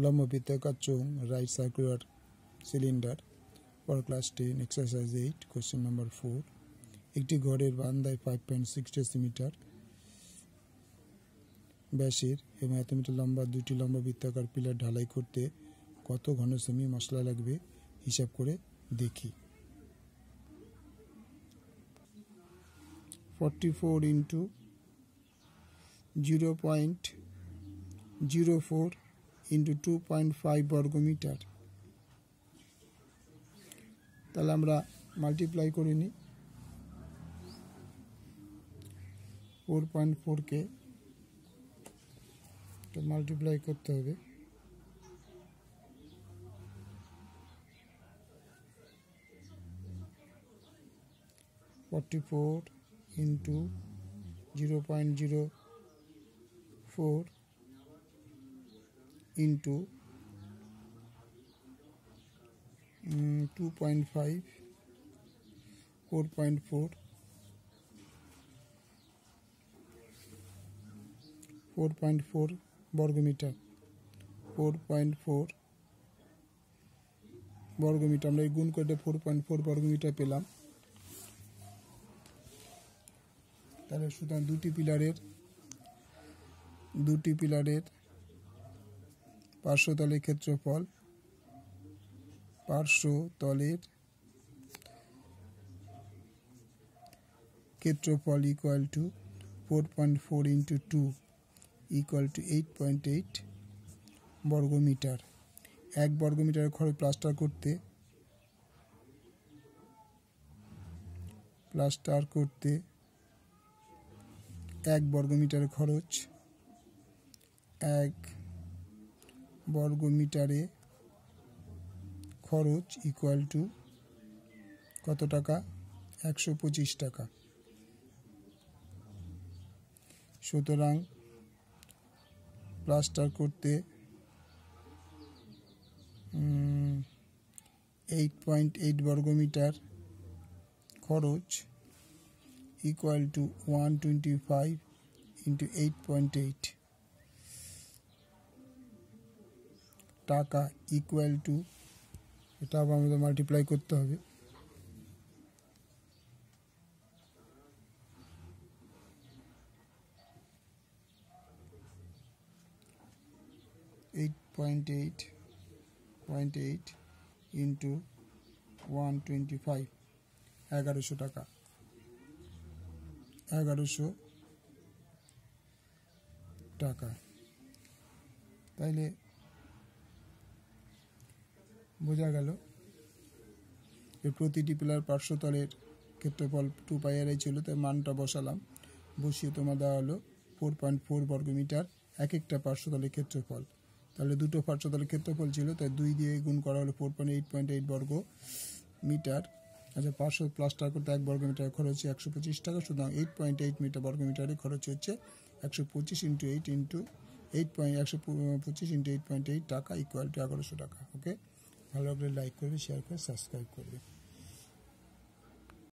লম্ব বৃত্তাকার চোঙ right circular cylinder for class 10 exercise 8 question number 4 একটি ঘরের বারান্দায় 5.6 ডেসিমিটার ব্যাসের এবং 1 মিটার লম্বা দুটি লম্ব বৃত্তাকার পিলার ঢালাই করতে কত ঘন সেমি মশলা লাগবে হিসাব করে দেখি। 44 into 0.04 into 2.5 বর্গমিটার। তাহলে আমরা মাল্টিপ্লাই করে নিই। 4.4 কে মাল্টিপ্লাই করতে হবে। (44 into 0.04 into 2.5 4.4 বর্গমিটার। 4.4 বর্গমিটার আমরা গুণ করে 4.4 বর্গমিটার পেলাম। তাহলে সুতরাং দুটি পিলারের পার্শ্বতলের ক্ষেত্রফল equal to 4.4 into 2 equal to 8.8 বর্গমিটার। 1 বর্গমিটারের খরচ প্লাস্টার করতে 1 বর্গমিটারের খরচ 1 বর্গমিটারে খরচ ইকুয়াল টু কত টাকা? 125 টাকা। সুতরাং প্লাস্টার করতে 8.8 বর্গমিটার খরচ ইকুয়াল টু 125 into 8.8 টাকা ইকুয়াল টু, এটা আবার আমাদের মাল্টিপ্লাই করতে হবে। 8.8 into 125 1100 টাকা। 1100 টাকা। তাইলে বোঝা গেল যে প্রতিটি পিলার পার্শ্বতলের ক্ষেত্রফল 2πr ছিল, তাই মানটা বসালাম। বসিয়ে তোমার দেওয়া হলো 4.4 বর্গমিটার এক একটা পার্শ্বতলের ক্ষেত্রফল। তাহলে দুটো পার্শ্বতলের ক্ষেত্রফল ছিল, তাই 2 দিয়ে গুণ করা হলো 4.8 বর্গ মিটার। আচ্ছা, পার্শ্ব প্লাস্টার করতে 1 বর্গমিটার খরচ হচ্ছে 125 টাকা। সুতরাং 8.8 মিটার বর্গমিটারের খরচ হচ্ছে 125 into 8 into 125 into 8.8 টাকা ইকুয়াল টু 1100 টাকা। ওকে, ভালো লাগলে লাইক করবে, শেয়ার করে সাবস্ক্রাইব করবে।